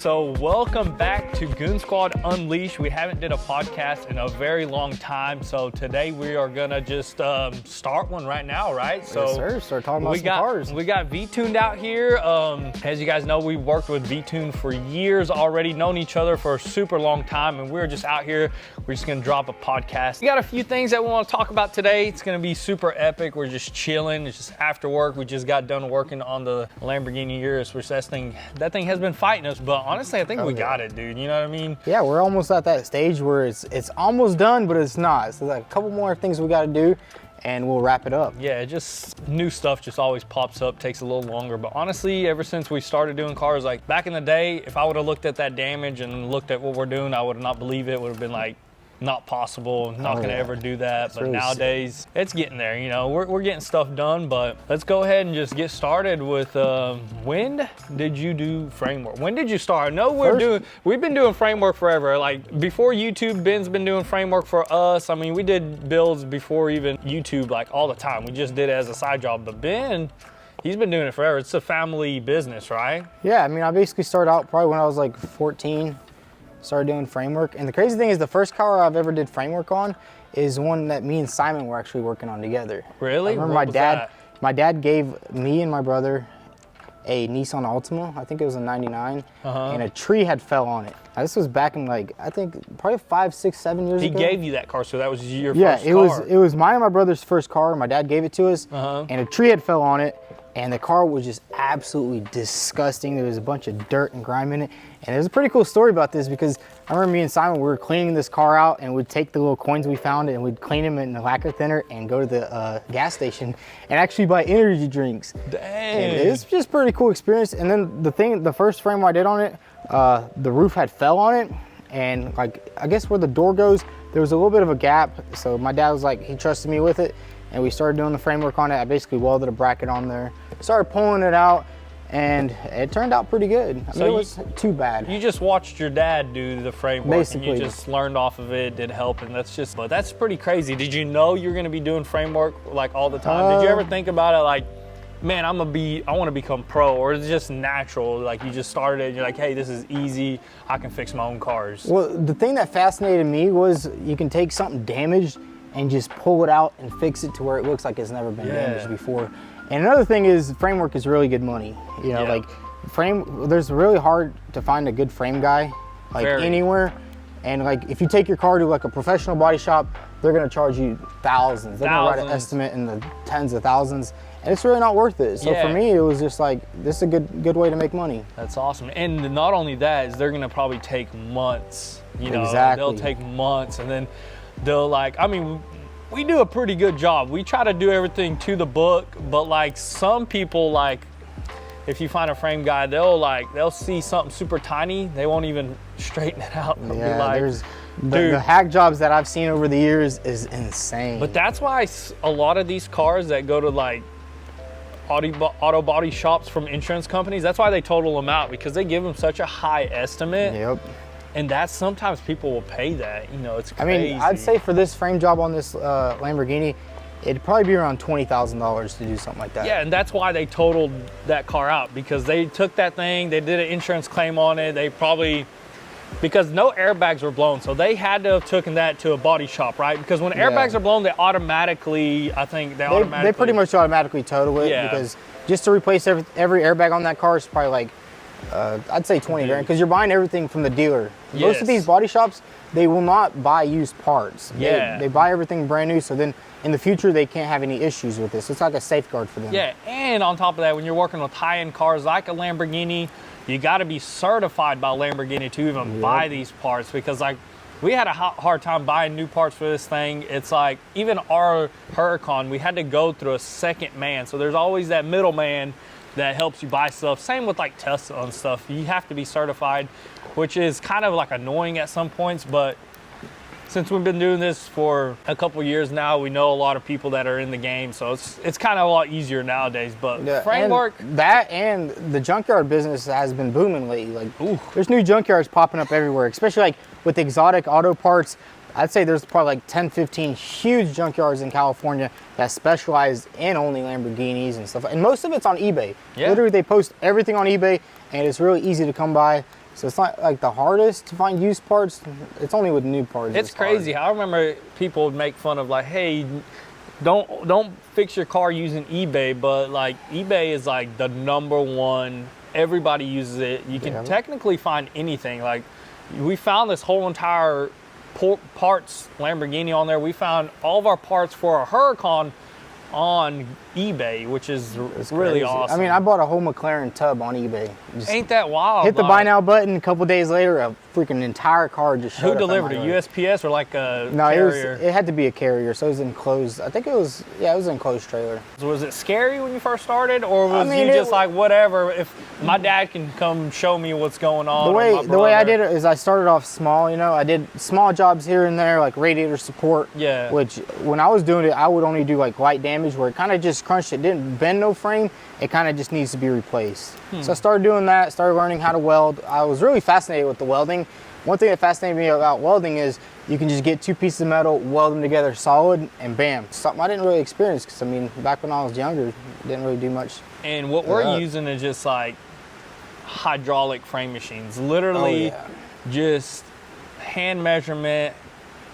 So welcome back to Goonzquad Unleashed. We haven't did a podcast in a very long time, so today we are gonna just start one right now, right? So yes, sir. Start talking about some cars. We got VTuned out here. As you guys know, we've worked with VTuned for years already, known each other for a super long time, and we're just out here. We're just gonna drop a podcast. We got a few things that we want to talk about today. It's gonna be super epic. We're just chilling. It's just after work. We just got done working on the Lamborghini Urus, which that thing has been fighting us, but honestly, I think we got it, dude. You know what I mean? Yeah, we're almost at that stage where it's almost done, but it's not. So like a couple more things we got to do, and we'll wrap it up. Yeah, just new stuff just always pops up, takes a little longer. But honestly, ever since we started doing cars, like back in the day, if I would have looked at that damage and looked at what we're doing, I would have not believed it. Would have been like, not possible, not gonna ever do that. That's but really nowadays, it's getting there, you know, we're getting stuff done. But let's go ahead and just get started with, when did you do framework? When did you start? No, we've been doing framework forever. Like before YouTube, Ben's been doing framework for us. I mean, we did builds before even YouTube, like all the time. We just did it as a side job, but Ben, he's been doing it forever. It's a family business, right? Yeah, I mean, I basically started out probably when I was like 14. Started doing framework, and the crazy thing is the first car I've ever did framework on is one that me and Simon were actually working on together. Really? I remember my dad gave me and my brother a Nissan Altima. I think it was a 99, and a tree had fell on it. Now, this was back in like, I think probably 5, 6, 7 years ago. He gave you that car, so that was your first car. Yeah, it was mine and my brother's first car. My dad gave it to us, and a tree had fell on it, and the car was just absolutely disgusting. There was a bunch of dirt and grime in it. And there's a pretty cool story about this because I remember me and Simon, we were cleaning this car out, and we'd take the little coins we found and we'd clean them in the lacquer thinner and go to the gas station and actually buy energy drinks. Dang. And it's just a pretty cool experience. And then the first frame I did on it, the roof had fell on it. And like, I guess where the door goes, there was a little bit of a gap. So my dad was like, he trusted me with it. And we started doing the framework on it. I basically welded a bracket on there, started pulling it out, and it turned out pretty good. I mean, it wasn't too bad. You just watched your dad do the framework, basically, and you just learned off of it, did help, and that's pretty crazy. Did you know you were gonna be doing framework like all the time? Did you ever think about it like, man, I want to become pro, or is it just natural? Like you just started and you're like, hey, this is easy. I can fix my own cars. Well, the thing that fascinated me was you can take something damaged and just pull it out and fix it to where it looks like it's never been damaged before. And another thing is framework is really good money. You know, like there's really hard to find a good frame guy, like anywhere. And like if you take your car to like a professional body shop, they're gonna charge you thousands. They're gonna write an estimate in the tens of thousands. And it's really not worth it. So for me, it was just like, this is a good way to make money. That's awesome. And not only that, is they're gonna probably take months. You know, they'll take months, and then they'll like, I mean, we do a pretty good job. We try to do everything to the book, but like some people, like if you find a frame guy, they'll see something super tiny, they won't even straighten it out. They'll be like, there's the hack jobs that I've seen over the years is insane. But that's why a lot of these cars that go to like auto body shops from insurance companies, that's why they total them out, because they give them such a high estimate. Yep. And that's sometimes people will pay that, you know, it's crazy. I mean, I'd say for this frame job on this Lamborghini, it'd probably be around $20,000 to do something like that. Yeah, and that's why they totaled that car out, because they took that thing, they did an insurance claim on it, because no airbags were blown, so they had to have taken that to a body shop, right? Because when airbags are blown, they automatically, they pretty much automatically total it, because just to replace every airbag on that car is probably like, I'd say 20 grand, because you're buying everything from the dealer. Most of these body shops, they will not buy used parts. They buy everything brand new, so then in the future they can't have any issues with this. It's like a safeguard for them. Yeah, and on top of that, when you're working with high-end cars like a Lamborghini, you got to be certified by Lamborghini to even buy these parts, because like we had a hard time buying new parts for this thing. It's like even our Huracan, we had to go through a second man, so there's always that middleman that helps you buy stuff. Same with like Tesla and stuff. You have to be certified, which is kind of like annoying at some points, but since we've been doing this for a couple years now, we know a lot of people that are in the game, so it's kind of a lot easier nowadays. But framework, and the junkyard business has been booming lately. Like, there's new junkyards popping up everywhere, especially like with exotic auto parts. I'd say there's probably like 10, 15 huge junkyards in California that specialize in only Lamborghinis and stuff. And most of it's on eBay. Yeah. Literally, they post everything on eBay, and it's really easy to come by. So it's not like the hardest to find used parts. It's only with new parts. It's crazy. I remember people would make fun of like, hey, don't fix your car using eBay, but like eBay is like the #1. Everybody uses it. You can technically find anything. Like we found this whole entire parts Lamborghini on there. We found all of our parts for a Huracan on eBay, which is really awesome. I mean, I bought a whole McLaren tub on eBay. Just ain't that wild? Hit the buy now button. A couple days later, a freaking entire car just showed up. Who delivered it? USPS or like a no, carrier? it had to be a carrier, so it was enclosed. I think it was, yeah, it was an enclosed trailer. Was it scary when you first started, or was you just like, whatever, if my dad can come show me what's going on? The way I did it is I started off small, you know. I did small jobs here and there, like radiator support. Yeah. Which, when I was doing it, I would only do like light damage where it kind of just crunched. It didn't bend no frame. It kind of just needs to be replaced. So I started doing that, started learning how to weld. I was really fascinated with the welding. One thing that fascinated me about welding is you can just get 2 pieces of metal, weld them together solid, and bam. Something I didn't really experience because, I mean, back when I was younger, didn't really do much. And what we're using is just like hydraulic frame machines. Literally just hand measurement,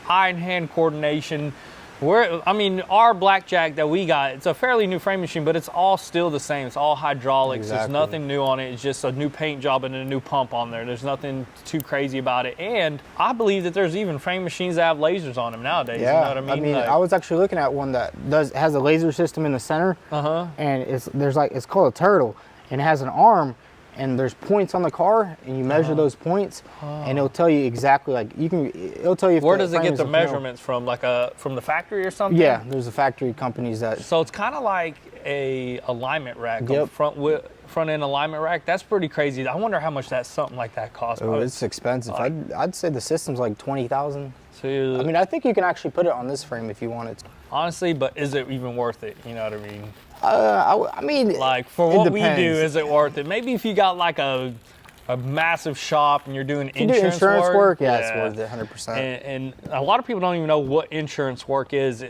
eye-and-hand coordination. I mean, our blackjack that we got, it's a fairly new frame machine, but it's all still the same. It's all hydraulics. Exactly. There's nothing new on it. It's just a new paint job and a new pump on there. There's nothing too crazy about it. And I believe that there's even frame machines that have lasers on them nowadays. Yeah. You know what I mean? I was actually looking at one that has a laser system in the center. And it's called a turtle, and it has an arm. And there's points on the car, and you measure those points, and it'll tell you exactly, like, it'll tell you if where does it get the measurements from, like from the factory or something? Yeah, there's a factory companies that. So it's kind of like a alignment rack, a front end alignment rack. That's pretty crazy. I wonder how much something like that costs. Oh, it's expensive. I'd say the system's like 20,000. So, I mean, I think you can actually put it on this frame if you wanted to. Honestly, but is it even worth it? You know what I mean? I mean, like for what we do, is it worth it? Maybe if you got like a massive shop and you're doing insurance work, yeah, it's worth it 100%. And a lot of people don't even know what insurance work is.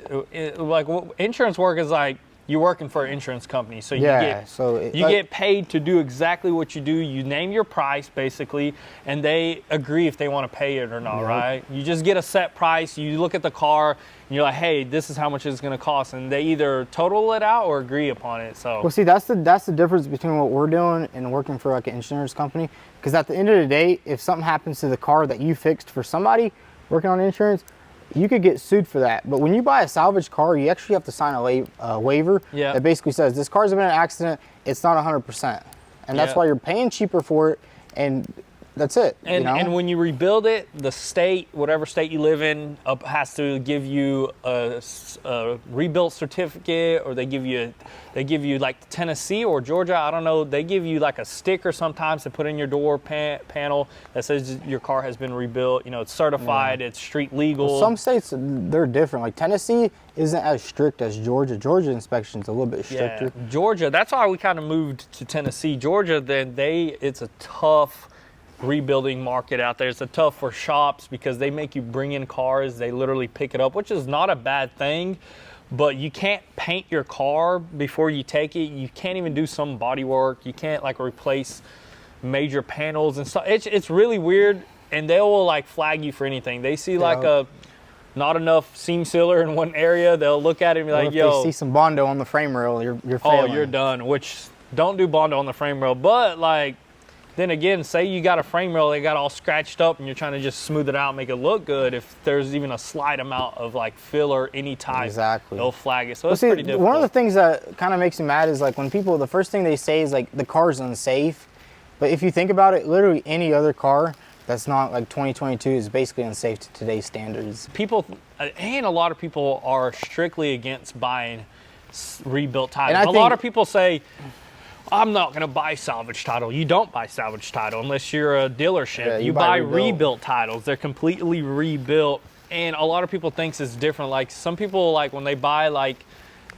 Like insurance work is like you're working for an insurance company, so you get paid to do exactly what you do. You name your price basically, and they agree if they want to pay it or not, right? You just get a set price. You look at the car, and you're like, hey, this is how much it's going to cost, and they either total it out or agree upon it. So, well, see, that's the difference between what we're doing and working for like an insurance company. Because at the end of the day, if something happens to the car that you fixed for somebody working on insurance, you could get sued for that. But when you buy a salvage car, you actually have to sign a waiver that basically says this car's been in an accident, it's not 100%. And that's why you're paying cheaper for it, and that's it. And when you rebuild it, the state, whatever state you live in, has to give you a rebuilt certificate, or they give you like Tennessee or Georgia, I don't know, they give you like a sticker sometimes to put in your door panel that says your car has been rebuilt. You know, it's certified, it's street legal. Well, some states, they're different. Like Tennessee isn't as strict as Georgia. Georgia inspection's a little bit stricter. Yeah, Georgia, that's why we kind of moved to Tennessee. Georgia, it's a tough rebuilding market out there. It's a tough for shops because they make you bring in cars, they literally pick it up, which is not a bad thing, but you can't paint your car before you take it. You can't even do some body work. You can't like replace major panels and stuff. It's really weird, and they will like flag you for anything. They see like not enough seam sealer in one area, they'll look at it and be like, yo, they see some Bondo on the frame rail, you're failing. Oh, you're done. Which, don't do Bondo on the frame rail, but like, then again, say you got a frame rail, they got all scratched up and you're trying to just smooth it out and make it look good. If there's even a slight amount of like filler, any type, they'll flag it. So it's pretty difficult. One of the things that kind of makes me mad is like when people, the first thing they say is like the car's unsafe. But if you think about it, literally any other car that's not like 2022 is basically unsafe to today's standards. People, and a lot of people are strictly against buying rebuilt titles. A lot of people say, I'm not going to buy salvage title. You don't buy salvage title unless you're a dealership. Yeah, you buy rebuilt titles. They're completely rebuilt. And a lot of people think it's different. Like some people, like when they buy, like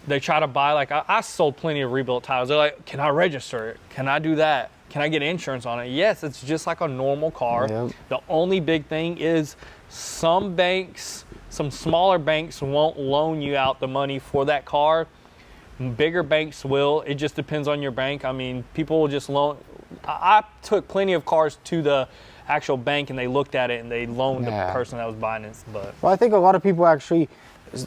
they try to buy, like I sold plenty of rebuilt titles. They're like, can I register it? Can I do that? Can I get insurance on it? Yes, it's just like a normal car. Yep. The only big thing is some banks, some smaller banks won't loan you out the money for that car. Bigger banks will. It just depends on your bank. I mean, people will just I took plenty of cars to the actual bank and they looked at it and they loaned the person that was buying it. But well, I think a lot of people actually,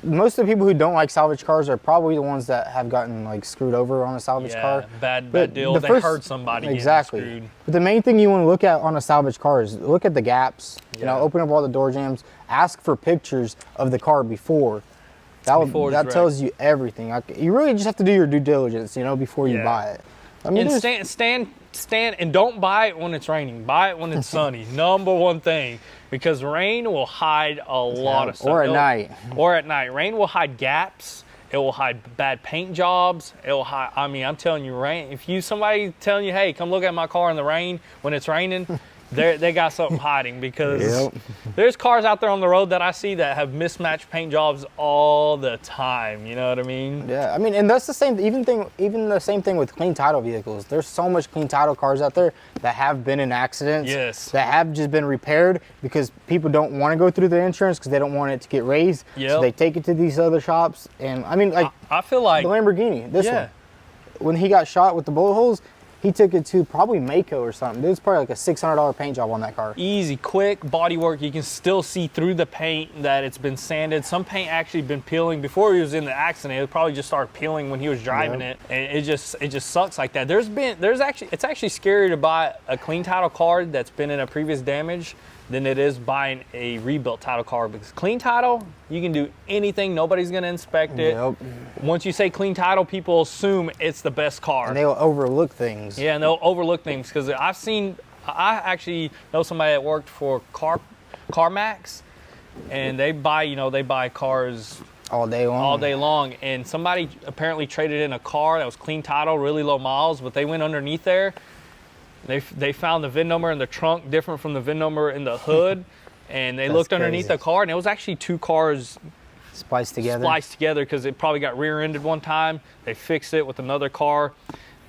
most of the people who don't like salvage cars are probably the ones that have gotten like screwed over on a salvage car. Bad deal. They heard somebody exactly. getting screwed. But the main thing you want to look at on a salvage car is look at the gaps. You know, open up all the door jambs. Ask for pictures of the car before. That tells you everything. You really just have to do your due diligence, you know, before you buy it. I mean, and stand and don't buy it when it's raining. Buy it when it's sunny. Number one thing, because rain will hide a lot of stuff. Or at night. Or at night. Rain will hide gaps. It will hide bad paint jobs. It will hide. I mean, I'm telling you, rain. If somebody telling you, hey, come look at my car in the rain when it's raining. They got something hiding, because there's cars out there on the road that I see that have mismatched paint jobs all the time. You know what I mean? Yeah, I mean, and that's the same. Even the same thing with clean title vehicles. There's so much clean title cars out there that have been in accidents. Yes. That have just been repaired because people don't want to go through the insurance because they don't want it to get raised. So they take it to these other shops. And I mean, like I feel like the Lamborghini. This one, when he got shot with the bullet holes. He took it to probably Mako or something. It was probably like a $600 paint job on that car. Easy, quick body work. You can still see through the paint that it's been sanded. Some paint actually been peeling before he was in the accident. It probably just started peeling when he was driving it, and it just sucks like that. It's actually scary to buy a clean title car that's been in a previous damage than it is buying a rebuilt title car, because clean title, you can do anything. Nobody's gonna inspect it. Once you say clean title, people assume it's the best car. And they'll overlook things. Yeah, and they'll overlook things, because I actually know somebody that worked for CarMax, and they buy cars all day long. And somebody apparently traded in a car that was clean title, really low miles, but they went underneath there. They found the VIN number in the trunk different from the VIN number in the hood, and they looked underneath the car, and it was actually two cars spliced together because it probably got rear-ended one time. They fixed it with another car.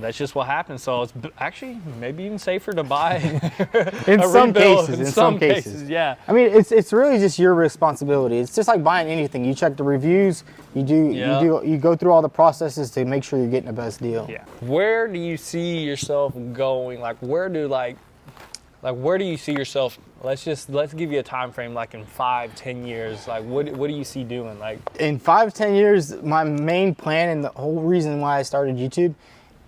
That's just what happens. So it's actually maybe even safer to buy in some cases. Yeah. I mean, it's really just your responsibility. It's just like buying anything. You check the reviews. You go through all the processes to make sure you're getting the best deal. Yeah. Where do you see yourself going? Where do you see yourself? Let's give you a time frame, like in 5-10 years. Like what do you see doing? Like in 5-10 years, my main plan and the whole reason why I started YouTube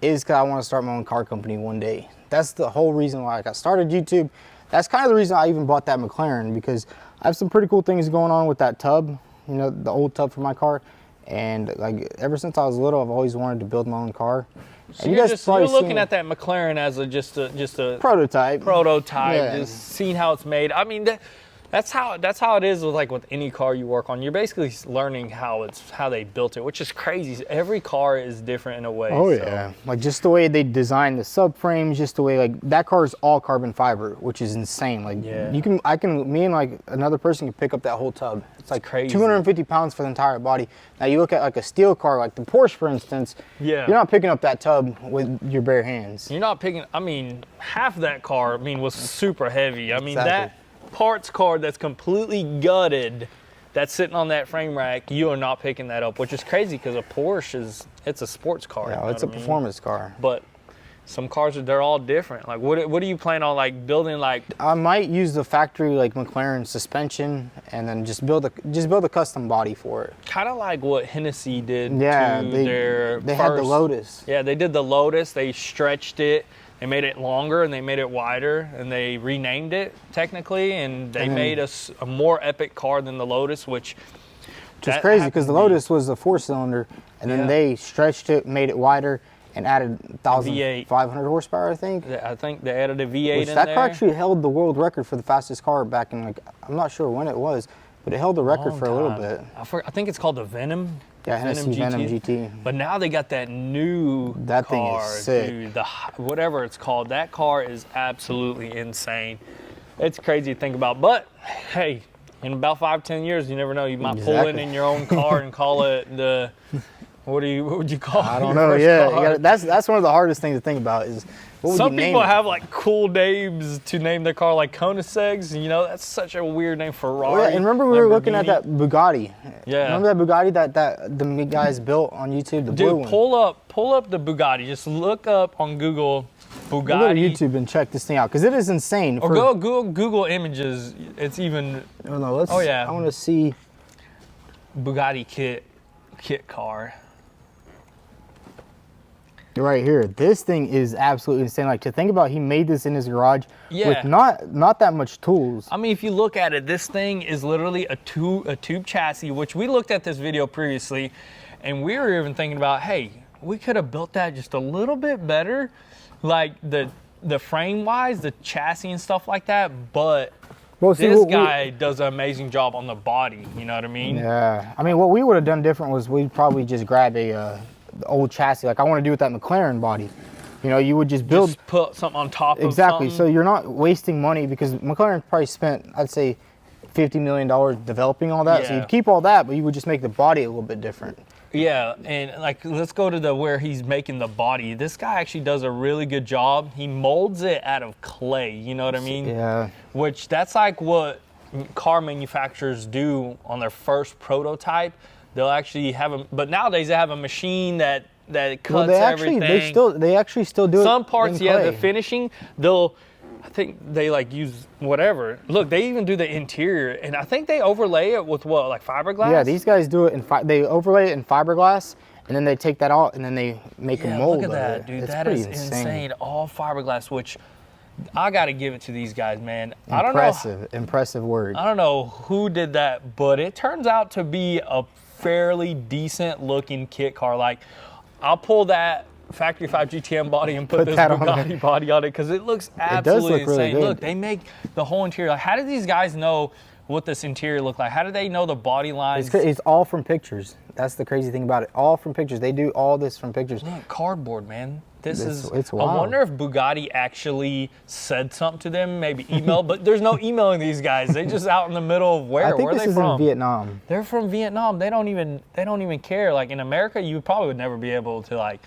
is because I want to start my own car company one day. That's the whole reason why I got started YouTube. That's kind of the reason I even bought that McLaren, because I have some pretty cool things going on with that tub, you know, the old tub for my car. And like ever since I was little, I've always wanted to build my own car. So you're looking at that McLaren as just a prototype, just seeing how it's made. I mean, that's how it is with any car you work on. You're basically learning how they built it, which is crazy. Every car is different in a way. Oh yeah, like just the way they designed the subframes, just the way like that car is all carbon fiber, which is insane. Like me and like another person can pick up that whole tub. It's like crazy. 250 pounds for the entire body. Now you look at like a steel car, like the Porsche for instance. You're not picking up that tub with your bare hands. You're not picking. I mean, half that car, was super heavy. I mean that parts card that's completely gutted, that's sitting on that frame rack, you are not picking that up, which is crazy because a Porsche it's a sports car. Yeah, it's a performance car. But some cars they're all different. Like what do you plan on building? I might use the factory McLaren suspension and then just build a custom body for it. Kind of like what Hennessy did they had the Lotus. Yeah, they did the Lotus. They stretched it. They made it longer and they made it wider and they renamed it technically, and they made a more epic car than the Lotus, which is crazy because the Lotus was a 4-cylinder and then they stretched it, made it wider, and added 1,500 horsepower, I think. I think they added a V8 in there. That car actually held the world record for the fastest car back in I'm not sure when it was, but it held the record for a little bit. I think it's called the Venom. Yeah, Hennessy Venom GT. But now they got that new car, thing is sick. Dude, whatever it's called. That car is absolutely insane. It's crazy to think about. But hey, in about 5-10 years, you never know. You might pull in your own car and call it the. What would you call it? I don't know. Yeah, that's one of the hardest things to think about is. Some people have cool names to name their car, like Koenigsegg's. You know, that's such a weird name. Ferrari. Yeah, and remember we were looking at that Bugatti. Yeah. Remember that Bugatti that the guys built on YouTube, the blue one? Pull up the Bugatti. Just look up on Google Bugatti. We'll go to YouTube and check this thing out because it is insane. Or go Google images. It's even. Oh no, let's. Oh yeah. I want to see Bugatti kit car. Right here. This thing is absolutely insane. Like to think about, he made this in his garage with not that much tools. I mean, if you look at it, this thing is literally a tube chassis, which we looked at this video previously, and we were even thinking about, hey, we could have built that just a little bit better, like the frame wise, the chassis and stuff like that. But this guy does an amazing job on the body. You know what I mean? Yeah. I mean, what we would have done different was we'd probably just grab the old chassis, like I want to do with that McLaren body. You know, you would just put something on top of exactly. something. So you're not wasting money because McLaren probably spent, I'd say, $50 million developing all that. Yeah. So you'd keep all that, but you would just make the body a little bit different. Yeah, and like let's go to where he's making the body. This guy actually does a really good job. He molds it out of clay. You know what I mean? Yeah. Which that's like what car manufacturers do on their first prototype. They'll actually have but nowadays they have a machine that cuts everything. They actually still do it. Some parts, in yeah, clay. the finishing, I think they like use whatever. Look, they even do the interior, and I think they overlay it with what, like fiberglass? Yeah, these guys do it they overlay it in fiberglass, and then they take that out, and then they make a mold. Look at that, dude. That is insane. All fiberglass, which I got to give it to these guys, man. Impressive word. I don't know who did that, but it turns out to be a fairly decent looking kit car. Like, I'll pull that Factory 5 GTM body and put this Bugatti body on it because it looks absolutely insane. Really good. Look, they make the whole interior. Like, how did these guys know what this interior looked like? How did they know the body lines? It's all from pictures. That's the crazy thing about it. All from pictures. They do all this from pictures. Look, cardboard, man. It's wild. I wonder if Bugatti actually said something to them, maybe email, but there's no emailing these guys. They just out in the middle of where? I think where are this they is from? In Vietnam. They're from Vietnam. They don't even care. Like in America, you probably would never be able to like,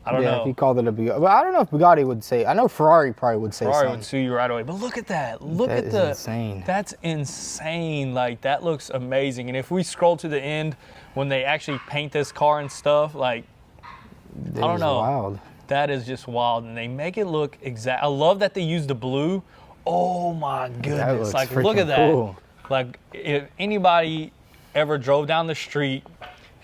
I don't know. Yeah, if you called it a Bugatti. But I don't know if Bugatti would say. I know Ferrari probably would say Ferrari something. would sue you right away. But look at that. Look at That is insane. That's insane. Like that looks amazing. And if we scroll to the end, when they actually paint this car and stuff, like I don't know. Wild. That is just wild, and they make it look exact. I love that they use the blue. Oh my goodness! Like look at that. Cool. Like if anybody ever drove down the street,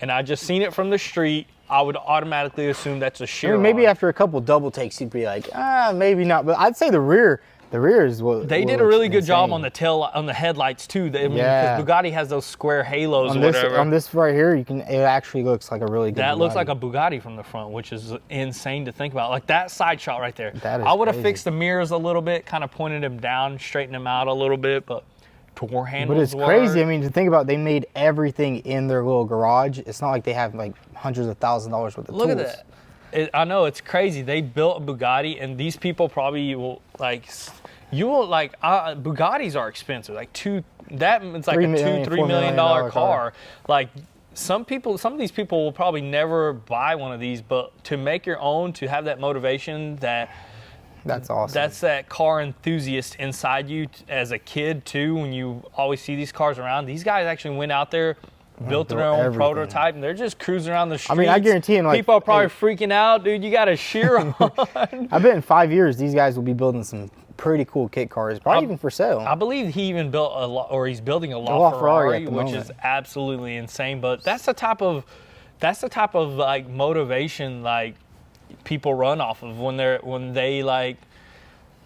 and I just seen it from the street, I would automatically assume that's a Chiron. I mean, maybe after a couple double takes, you'd be like, maybe not. But I'd say the rear is what they did a really good job on the headlights too. Because Bugatti has those square halos or whatever. On this right here, it actually looks like a really good. That Bugatti. looks like a Bugatti from the front, which is insane to think about. Like that side shot right there. That is I would have fixed the mirrors a little bit, kind of pointed them down, straightened them out a little bit, but door handles. But it's crazy. I mean, to think about, they made everything in their little garage. It's not like they have like hundreds of thousands of dollars worth of tools. Look at that. I know it's crazy. They built a Bugatti, and these people probably will like. Bugattis are expensive. Like it's like $3 million car. Like some of these people will probably never buy one of these, but to make your own, to have that motivation, that's awesome. That's that car enthusiast inside you as a kid too. When you always see these cars around, these guys actually went out there, built their own prototype, and they're just cruising around the streets. I mean, I guarantee you, people are probably freaking out, dude. You got a Chiron. I bet in 5 years, these guys will be building some pretty cool kit cars, probably even for sale. I believe he even built he's building a LaFerrari, which is absolutely insane. But that's the type of like motivation like people run off of when they like.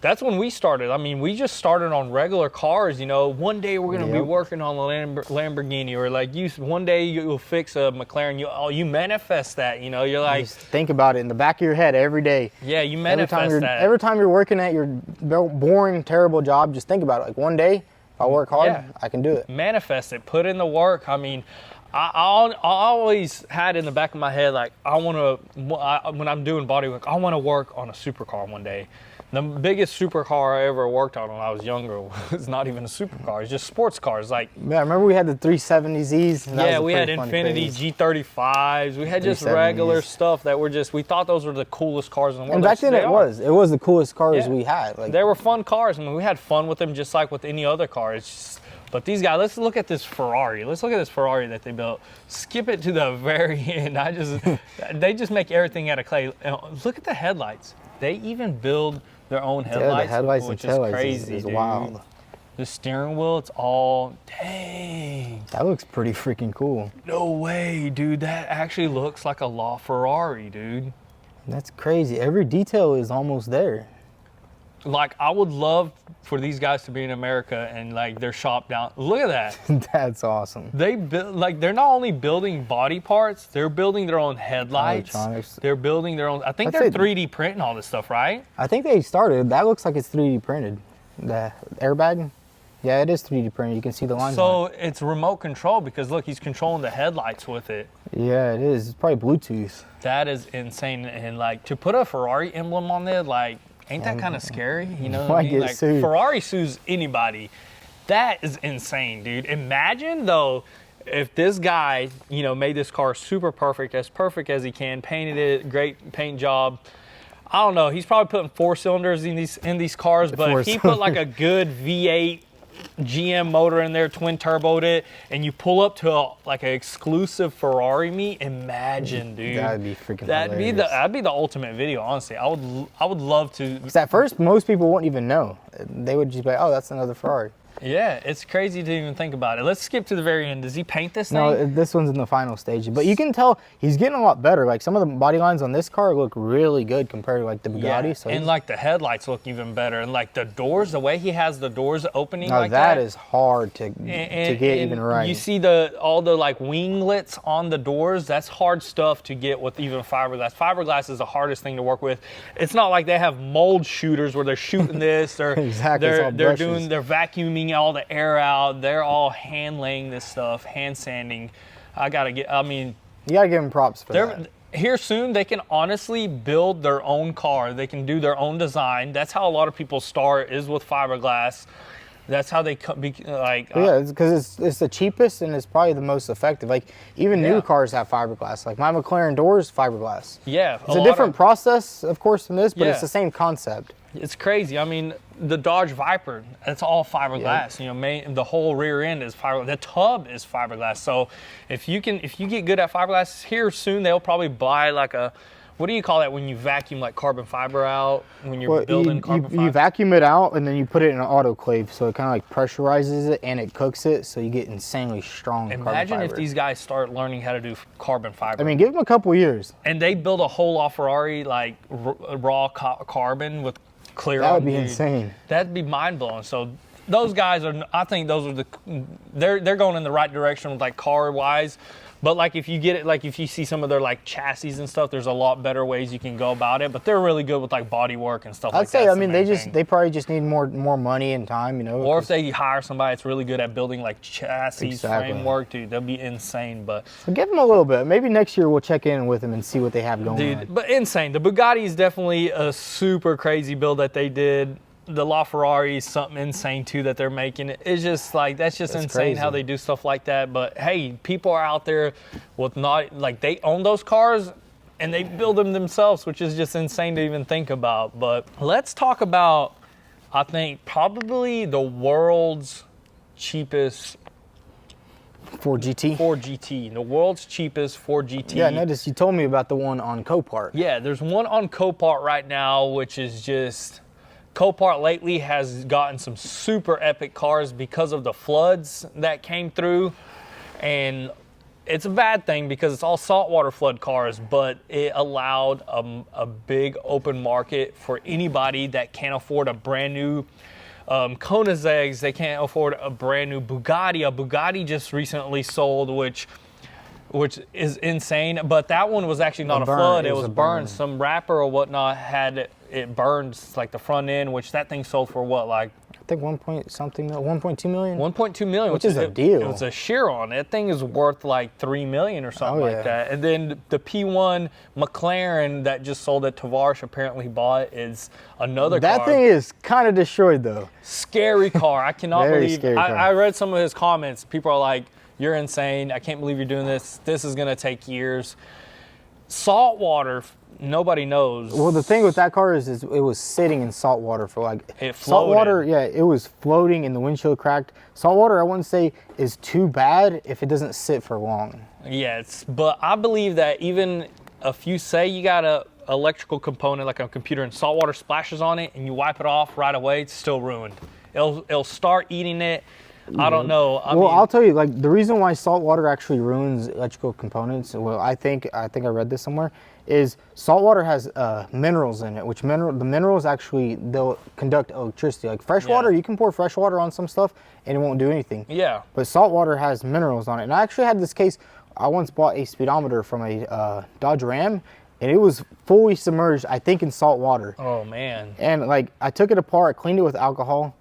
That's when we started. I mean, we just started on regular cars. You know, one day we're gonna be working on a Lamborghini, or like one day you'll fix a McLaren. You manifest that. You know, you're like, just think about it in the back of your head every day. Yeah, you manifest that. Every time you're working at your boring, terrible job, just think about it. Like one day, if I work hard, I can do it. Manifest it. Put in the work. I mean, I always had in the back of my head like when I'm doing body work, I want to work on a supercar one day. The biggest supercar I ever worked on when I was younger was not even a supercar. It's just sports cars. Like, yeah, remember we had the 370Zs? Yeah, we had Infiniti G35s. We had just regular stuff that we thought those were the coolest cars in the world. And back then it was the coolest cars we had. Like, they were fun cars. I mean, we had fun with them just like with any other car. But these guys, let's look at this Ferrari. Let's look at this Ferrari that they built. Skip it to the very end. They just make everything out of clay. Look at the headlights. they even build their own headlights, the headlights which and is taillights crazy, is dude. wild. The steering wheel, it's all, dang. That looks pretty freaking cool. No way, dude. That actually looks like a LaFerrari, dude. That's crazy. Every detail is almost there. Like, I would love for these guys to be in America and like their shop down. Look at that. That's awesome. They build, like, they're not only building body parts, they're building their own headlights. Electronics. They're building their own, I think That's they're it. 3D printing all this stuff, right? I think they started. That looks like it's 3D printed. The airbag. Yeah, it is 3D printed. You can see the lines on it. So it's remote control because look, he's controlling the headlights with it. Yeah, it is. It's probably Bluetooth. That is insane. And like, to put a Ferrari emblem on there, like, ain't that kind of scary? You know what I Might mean? get Like, sued. Ferrari sues anybody. That is insane, dude. Imagine though, if this guy, you know, made this car super perfect as he can, painted it, great paint job. I don't know. He's probably putting 4 cylinders in these cars, but if he put like a good V8 GM motor in there, twin turboed it, and you pull up to like an exclusive Ferrari meet, imagine, dude. That'd be freaking That'd be the ultimate video, honestly. I would love to. Because at first, most people wouldn't even know. They would just be like, oh, that's another Ferrari. Yeah, it's crazy to even think about it. Let's skip to the very end. Does he paint this thing? No, this one's in the final stage. But you can tell he's getting a lot better. Like, some of the body lines on this car look really good compared to, like, the Bugatti. Yeah, So and like the headlights look even better. And like the doors, the way he has the doors opening now like that. that is hard to get even right. You see all the like winglets on the doors. That's hard stuff to get with even fiberglass. Fiberglass is the hardest thing to work with. It's not like they have mold shooters where they're shooting this. Or Exactly, it's all they're brushes. they're vacuuming all the air out. They're all hand laying this stuff, hand sanding. You gotta give him props for that. Here soon, they can honestly build their own car. They can do their own design. That's how a lot of people start, is with fiberglass. That's how they Yeah, because it's the cheapest and it's probably the most effective. Like, even new cars have fiberglass. Like, my McLaren doors, fiberglass. Yeah. It's a different process, of course, from this, but it's Yeah. the same concept. It's crazy. I mean, the Dodge Viper, it's all fiberglass. You know, the whole rear end is fiberglass. The tub is fiberglass. So if you get good at fiberglass, here soon they'll probably buy like a, what do you call that when you vacuum like carbon fiber out when you're building carbon fiber? You vacuum it out and then you put it in an autoclave, so it kind of like pressurizes it and it cooks it, so you get insanely strong carbon fiber. Imagine if these guys start learning how to do carbon fiber. I mean, give them a couple years. And they build a whole LaFerrari like raw carbon with clear. That would be insane. That'd be mind blowing. So those guys are, I think those are they're going in the right direction with like car wise. But like if you get it, like if you see some of their like chassis and stuff, there's a lot better ways you can go about it. But they're really good with like body work and stuff like that. I'd say, I mean, they probably just need more money and time, you know. Or if they hire somebody that's really good at building like chassis framework, dude, that'd be insane. But so give them a little bit. Maybe next year we'll check in with them and see what they have going on. But insane. The Bugatti is definitely a super crazy build that they did. The LaFerrari is something insane too that they're making. It's just like, that's insane crazy how they do stuff like that. But hey, people are out there with they own those cars and they build them themselves, which is just insane to even think about. But let's talk about, I think, probably the world's cheapest Ford GT? Ford GT, the world's cheapest Ford GT. Yeah, I noticed you told me about the one on Copart. Yeah, there's one on Copart right now, which is just, Copart lately has gotten some super epic cars because of the floods that came through. And it's a bad thing because it's all saltwater flood cars, but it allowed a big open market for anybody that can't afford a brand new Koenigsegg's. They can't afford a brand new Bugatti. A Bugatti just recently sold, which is insane. But that one was actually not a flood. It was burned. Some rapper or whatnot had it burned, like the front end, which that thing sold for what, like? I think 1.2 million. 1.2 million, which is a deal. It was a Chiron. That thing is worth like 3 million or something like that. And then the P1 McLaren that just sold at Tavares apparently bought is another car. That thing is kind of destroyed though. Scary car. I cannot believe. Scary car. I read some of his comments. People are like, "You're insane. I can't believe you're doing this. This is gonna take years." Saltwater. Nobody knows. Well, the thing with that car is it was sitting in salt water for like... It floated. Saltwater, yeah, it was floating and the windshield cracked. Saltwater, I wouldn't say is too bad if it doesn't sit for long. Yeah, but I believe that even if you say you got electrical component, like a computer, and salt water splashes on it, and you wipe it off right away, it's still ruined. It'll start eating it. I don't know. I mean, I'll tell you, like, the reason why salt water actually ruins electrical components, well, I think I read this somewhere, is salt water has minerals in it, which the minerals actually, they'll conduct electricity. Like fresh water, you can pour fresh water on some stuff and it won't do anything. Yeah. But salt water has minerals on it. And I actually had this case, I once bought a speedometer from a Dodge Ram, and it was fully submerged, I think, in salt water. Oh, man. And like, I took it apart, cleaned it with alcohol,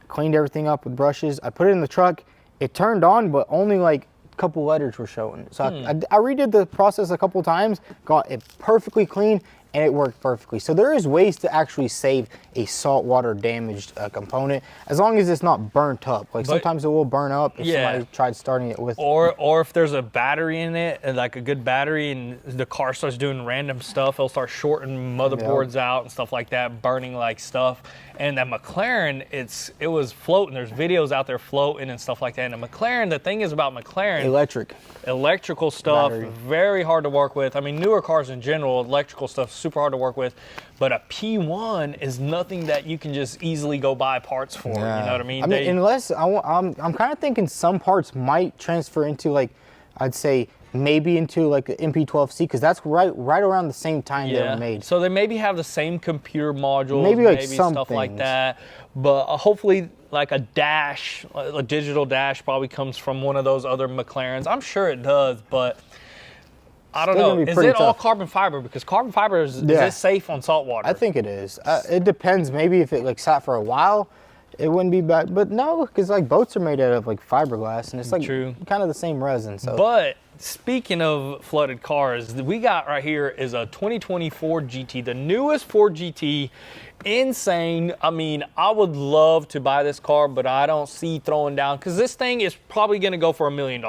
cleaned everything up with brushes. I put it in the truck. It turned on, but only like a couple letters were showing. So I redid the process a couple times, got it perfectly clean, and it worked perfectly. So there is ways to actually save a saltwater damaged component, as long as it's not burnt up. Like sometimes it will burn up if somebody tried starting it with. Or if there's a battery in it, like a good battery, and the car starts doing random stuff, it'll start shorting motherboards out and stuff like that, burning like stuff. And that McLaren, it was floating. There's videos out there floating and stuff like that. And the McLaren, the thing is about McLaren, electrical stuff, very hard to work with. I mean, newer cars in general, electrical stuff, super hard to work with. But a P1 is nothing that you can just easily go buy parts for. Yeah. You know what I mean? I mean, unless I'm kind of thinking some parts might transfer into, like, I'd say maybe into like the MP12C, because that's right around the same time they were made. So they maybe have the same computer modules, maybe like some stuff things like that. But hopefully, like a dash, a digital dash, probably comes from one of those other McLarens. I'm sure it does, but I don't know. Is it all carbon fiber? Because carbon fiber is it safe on salt water? I think it is. It depends. Maybe if it like sat for a while, it wouldn't be bad. But no, because like boats are made out of like fiberglass, and it's like kind of the same resin. So. But speaking of flooded cars, we got right here is a 2020 Ford GT, the newest Ford GT. Insane. I mean, I would love to buy this car, but I don't see throwing down, because this thing is probably going to go for $1 million.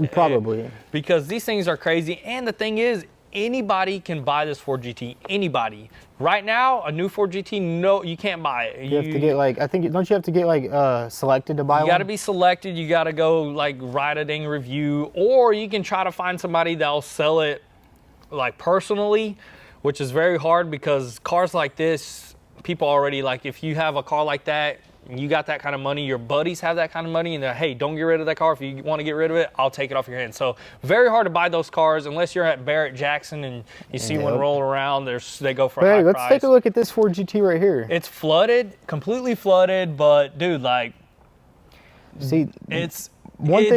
Probably. Because these things are crazy. And the thing is, anybody can buy this Ford GT. Anybody. Right now, a new Ford GT, no, you can't buy it. You have to get like, don't you have to get like selected to buy one? You got to be selected. You got to go like write a dang review, or you can try to find somebody that'll sell it like personally, which is very hard, because cars like this, people already, like, if you have a car like that, you got that kind of money, your buddies have that kind of money, and they're, hey, don't get rid of that car. If you want to get rid of it, I'll take it off your hands. So very hard to buy those cars unless you're at Barrett Jackson and you see one rolling around. They go for a high price. Let's take a look at this Ford GT right here. It's flooded, completely flooded, but dude, like, see, it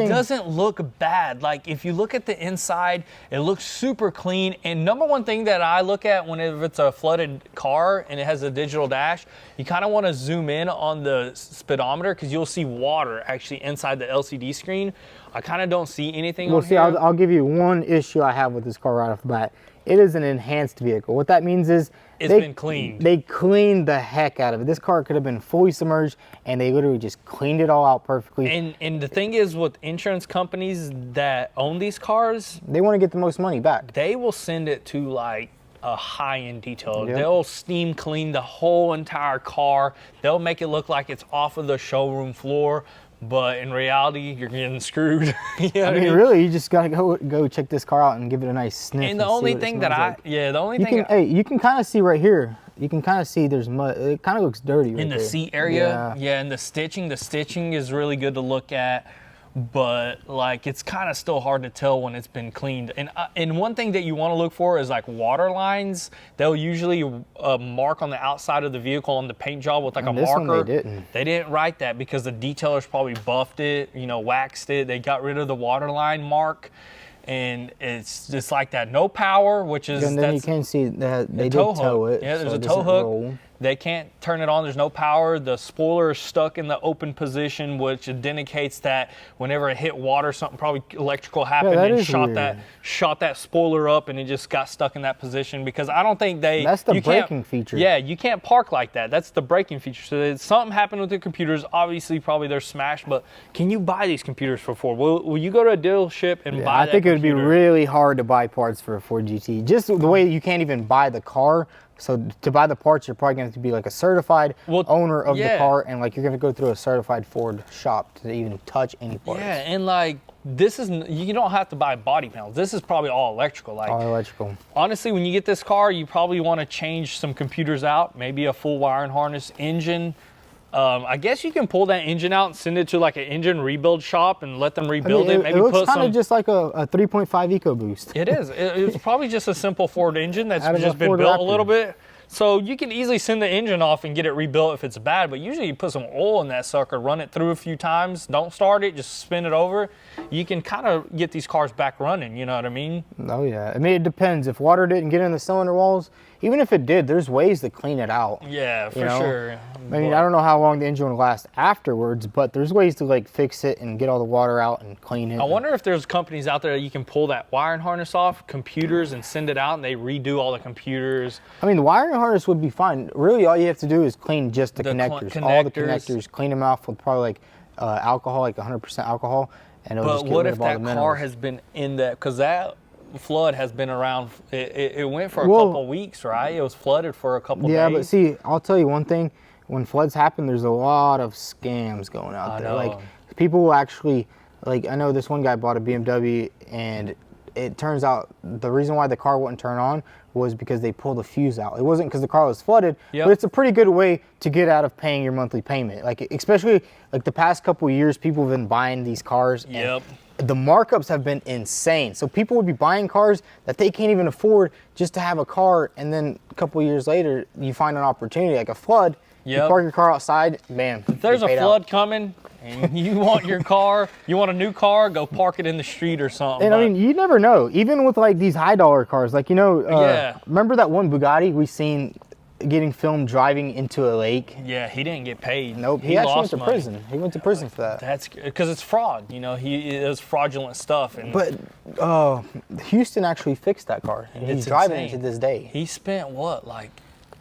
doesn't look bad. Like, if you look at the inside, it looks super clean. And number one thing that I look at whenever it's a flooded car and it has a digital dash, you kind of want to zoom in on the speedometer, because you'll see water actually inside the LCD screen. I kind of don't see anything on here. I'll give you one issue I have with this car right off the bat. It is an enhanced vehicle. What that means is it's been cleaned. They cleaned the heck out of it. This car could have been fully submerged, and they literally just cleaned it all out perfectly. And the thing is, with insurance companies that own these cars, they want to get the most money back. They will send it to like a high-end detail. Yep. They'll steam clean the whole entire car. They'll make it look like it's off of the showroom floor. But in reality, you're getting screwed. You know I mean, really, you just gotta go check this car out and give it a nice sniff. And the only thing that you can kind of see right here. You can kind of see there's mud. It kind of looks dirty right in the seat area. Yeah, and the stitching is really good to look at. But like, it's kind of still hard to tell when it's been cleaned. And one thing that you want to look for is like water lines. They'll usually mark on the outside of the vehicle on the paint job with like a marker. They didn't write that because the detailers probably buffed it, waxed it. They got rid of the water line mark. And it's just like that. No power, which is... And then you can see that they did tow it. Yeah, there's a tow hook. They can't turn it on. There's no power. The spoiler is stuck in the open position, which indicates that whenever it hit water, something probably electrical happened and shot that spoiler up, and it just got stuck in that position. Because I don't think that's the braking feature. Yeah, you can't park like that. That's the braking feature. So something happened with the computers. Obviously, probably they're smashed. But can you buy these computers for Ford? Will you go to a dealership and buy that? I think it would be really hard to buy parts for a Ford GT. Just the way you can't even buy the car. So to buy the parts, you're probably going to have to be like a certified owner of the car, and like you're going to go through a certified Ford shop to even touch any parts. Yeah, and like this is, you don't have to buy body panels. This is probably all electrical. Like all electrical. Honestly, when you get this car, you probably want to change some computers out, maybe a full wiring harness, engine. I guess you can pull that engine out and send it to like an engine rebuild shop and let them rebuild it. Maybe it looks put kind some. of just like a 3.5 EcoBoost. It is. It's probably just a simple Ford engine that's Out of just a been Ford built Raptor. a little bit. So you can easily send the engine off and get it rebuilt if it's bad, but usually you put some oil in that sucker, run it through a few times, don't start it, just spin it over. You can kind of get these cars back running, you know what I mean? Oh yeah, I mean it depends. If water didn't get in the cylinder walls, even if it did, there's ways to clean it out. Yeah, for know? sure. I mean, I don't know how long the engine will last afterwards, but there's ways to like fix it and get all the water out and clean it. I wonder if there's companies out there that you can pull that wiring harness off computers and send it out and they redo all the computers. I mean, the wiring harness would be fine. Really, all you have to do is clean just the connectors. All the connectors, clean them off with probably like alcohol, like 100% alcohol, and it'll just get rid of all the minerals. But what if that car has been in that, because that flood has been around, it went for a couple of weeks, right? It was flooded for a couple days. Yeah, but see, I'll tell you one thing. When floods happen, there's a lot of scams going out there. Like people will actually, like I know this one guy bought a BMW, and it turns out the reason why the car wouldn't turn on was because they pulled the fuse out. It wasn't because the car was flooded, but it's a pretty good way to get out of paying your monthly payment. Like especially like the past couple of years, people have been buying these cars. And the markups have been insane. So people would be buying cars that they can't even afford just to have a car, and then a couple of years later, you find an opportunity like a flood. You park your car outside, bam. If there's a flood coming and you want your car, you want a new car, go park it in the street or something. And I mean, you never know. Even with like these high dollar cars, like, you know, remember that one Bugatti we seen getting filmed driving into a lake? Yeah, he didn't get paid. Nope, he actually went to prison. He went to prison for that. That's because it's fraud. You know, it was fraudulent stuff. And but Houston actually fixed that car, and he's driving it to this day. He spent what, like?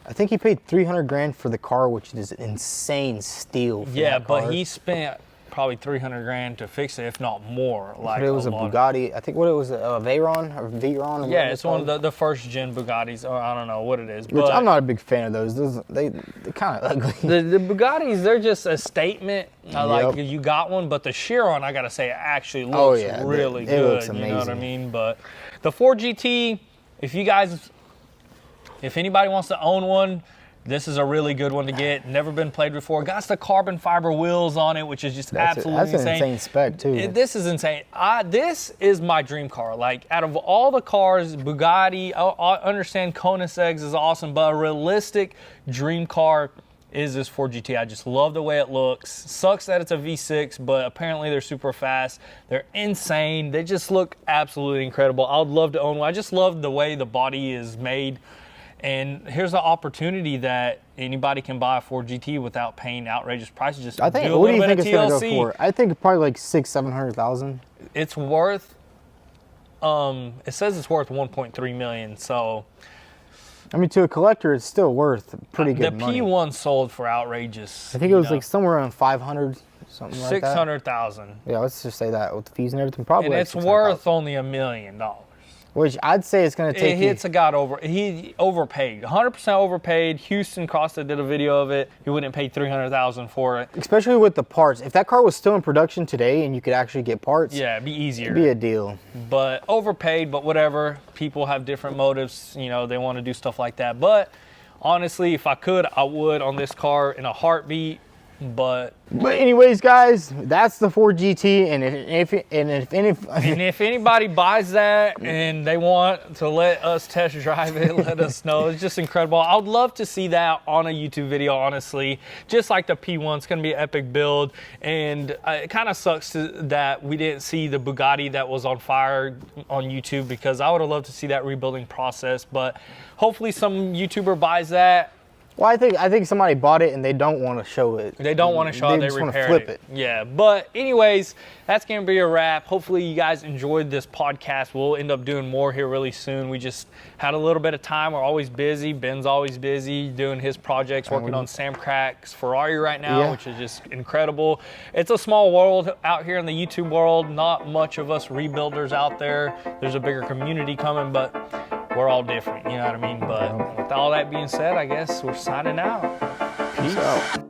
I think he paid $300,000 for the car, which is insane steal. For that car. But he spent probably $300,000 to fix it, if not more. Like but it was a Bugatti. I think what it was, a Veyron or Veyron. Yeah, it's one of the first gen Bugattis. Or I don't know what it is. Which I'm not a big fan of those. They're kind of ugly. The Bugattis, they're just a statement. Like you got one, but the Chiron, I gotta say, actually looks really good. It looks amazing. You know what I mean? But the Ford GT, if anybody wants to own one, this is a really good one to get. Never been played before. Got the carbon fiber wheels on it, which is just absolutely insane. That's an insane spec too. This is insane. This is my dream car. Like out of all the cars, Bugatti, I understand Koenigsegg's is awesome, but a realistic dream car is this Ford GT. I just love the way it looks. Sucks that it's a V6, but apparently they're super fast. They're insane. They just look absolutely incredible. I would love to own one. I just love the way the body is made. And here's an opportunity that anybody can buy a Ford GT without paying outrageous prices. Just I think. What do you think it's gonna go for? I think probably like $600,000-700,000. It's worth. It says it's worth 1.3 million. So. I mean, to a collector, it's still worth pretty good money. The P1 sold for outrageous. I think it was like somewhere around 500, something like that. 600,000. Yeah, let's just say that with the fees and everything, probably. And like it's worth only $1 million. Which I'd say it's going to take. He overpaid, 100% overpaid. Houston Costa did a video of it. He wouldn't pay $300,000 for it. Especially with the parts. If that car was still in production today and you could actually get parts, yeah, it'd be easier. It'd be a deal. But overpaid, but whatever. People have different motives. You know, they want to do stuff like that. But honestly, if I could, I would on this car in a heartbeat. But anyways, guys, that's the Ford GT, and if anybody buys that and they want to let us test drive it, let us know. It's just incredible. I would love to see that on a YouTube video, honestly. Just like the P1, it's going to be an epic build, and it kind of sucks that we didn't see the Bugatti that was on fire on YouTube, because I would have loved to see that rebuilding process. But hopefully some YouTuber buys that. Well, I think somebody bought it and they don't want to show it. They don't want to show it. They just want to repaired flip it. Yeah, but anyways, that's going to be a wrap. Hopefully you guys enjoyed this podcast. We'll end up doing more here really soon. We just had a little bit of time. We're always busy. Ben's always busy doing his projects, working on Sam Crack's Ferrari right now, which is just incredible. It's a small world out here in the YouTube world. Not much of us rebuilders out there. There's a bigger community coming, but we're all different, you know what I mean? But with all that being said, I guess we're signing out. Peace out.